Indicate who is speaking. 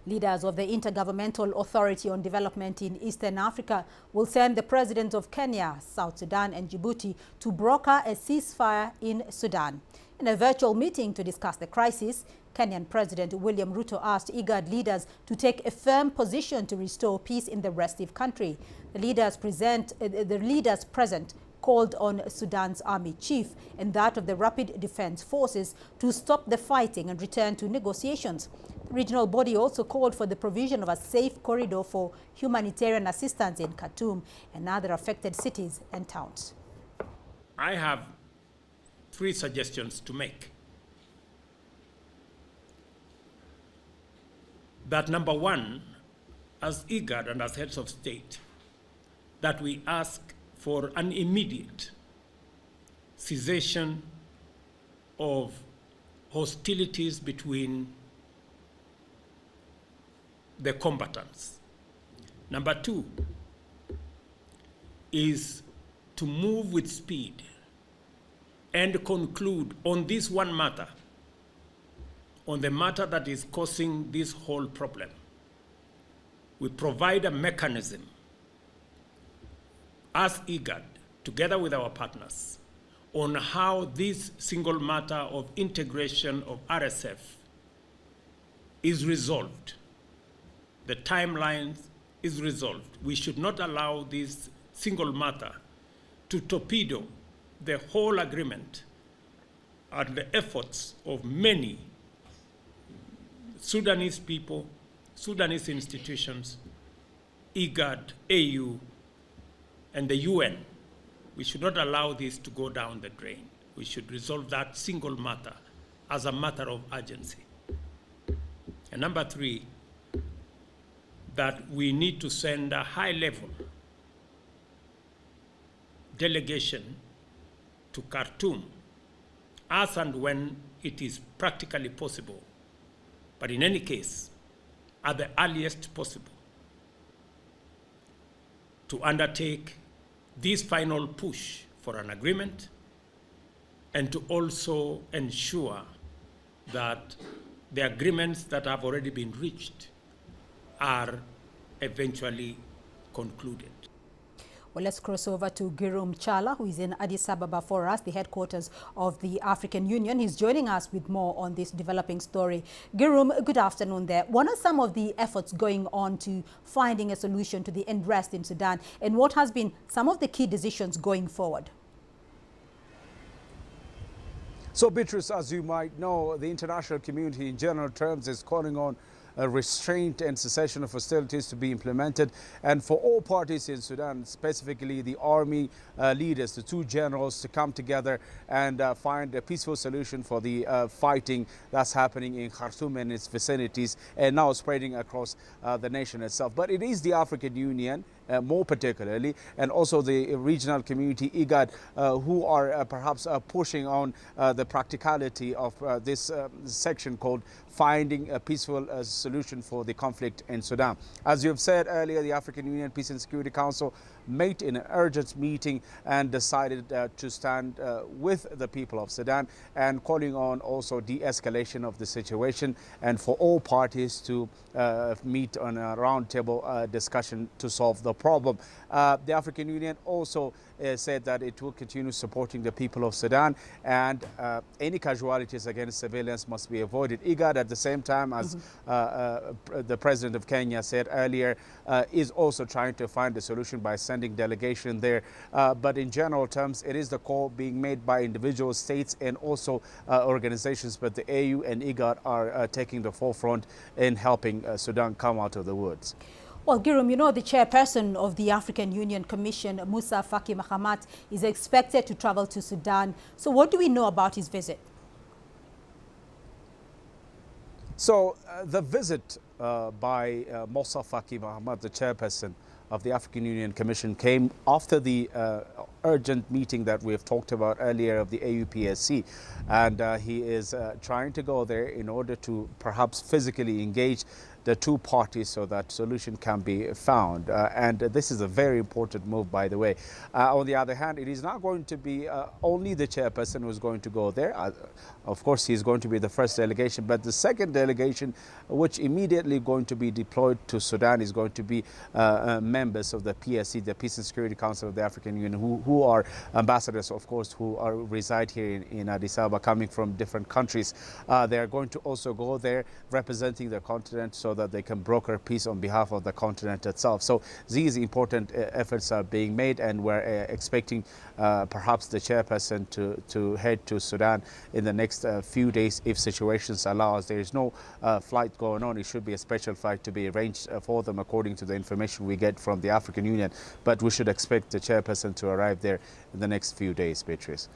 Speaker 1: Leaders of the Intergovernmental Authority on Development in Eastern Africa will send the presidents of Kenya, South Sudan and Djibouti to broker a ceasefire in Sudan. In a virtual meeting to discuss the crisis, Kenyan President William Ruto asked Igad leaders to take a firm position to restore peace in the restive country. The leaders present called on Sudan's army chief and that of the Rapid Defense Forces to stop the fighting and return to negotiations. The regional body also called for the provision of a safe corridor for humanitarian assistance in Khartoum and other affected cities and towns.
Speaker 2: I have 3 suggestions to make. That number 1, as Igad and as heads of state, that we ask for an immediate cessation of hostilities between the combatants. Number 2 is to move with speed and conclude on this one matter, on the matter that is causing this whole problem. We provide a mechanism as Igad, together with our partners, on how this single matter of integration of RSF is resolved. The timeline is resolved. We should not allow this single matter to torpedo the whole agreement and the efforts of many Sudanese people, Sudanese institutions, Igad, AU, and the UN. We should not allow this to go down the drain. We should resolve that single matter as a matter of urgency. And number 3, that we need to send a high-level delegation to Khartoum as and when it is practically possible, but in any case, at the earliest possible, to undertake this final push for an agreement and to also ensure that the agreements that have already been reached are eventually concluded.
Speaker 1: Well, let's cross over to Girum Chala, who is in Addis Ababa for us, the headquarters of the African Union. He's joining us with more on this developing story. Girum, good afternoon there. What are some of the efforts going on to finding a solution to the unrest in Sudan, and what has been some of the key decisions going forward?
Speaker 3: So, Beatrice, as you might know, the international community in general terms is calling on a restraint and cessation of hostilities to be implemented, and for all parties in Sudan, specifically the army leaders, the 2 generals, to come together and find a peaceful solution for the fighting that's happening in Khartoum and its vicinities and now spreading across the nation itself. But it is the African Union, more particularly, and also the regional community, Igad, who are perhaps pushing on the practicality of this section called finding a peaceful solution for the conflict in Sudan. As you have said earlier, the African Union Peace and Security Council met in an urgent meeting and decided to stand with the people of Sudan and calling on also de-escalation of the situation and for all parties to meet on a roundtable discussion to solve the problem. The African Union also said that it will continue supporting the people of Sudan, and any casualties against civilians must be avoided. Igad, at the same time, as the President of Kenya said earlier, is also trying to find a solution by sending delegation there. But in general terms, it is the call being made by individual states and also organizations, but the AU and Igad are taking the forefront in helping Sudan come out of the woods.
Speaker 1: Well, Girum, you know, the chairperson of the African Union Commission, Musa Faki Mahamat, is expected to travel to Sudan. So what do we know about his visit?
Speaker 3: So the visit by Musa Faki Mahamat, the chairperson of the African Union Commission, came after the urgent meeting that we have talked about earlier of the AUPSC, and he is trying to go there in order to perhaps physically engage the two parties so that solution can be found. And this is a very important move, by the way. On the other hand, it is not going to be only the chairperson who is going to go there. Of course, he is going to be the first delegation, but the second delegation, which immediately going to be deployed to Sudan, is going to be members of the PSC, the Peace and Security Council of the African Union, who are ambassadors, of course, who reside here in Addis Ababa, coming from different countries. They are going to also go there representing the continent so that they can broker peace on behalf of the continent itself. So these important efforts are being made, and we're expecting perhaps the chairperson to head to Sudan in the next few days if situations allow. There is no flight going on. It should be a special flight to be arranged for them according to the information we get from the African Union, but we should expect the chairperson to arrive there in the next few days, Beatrice.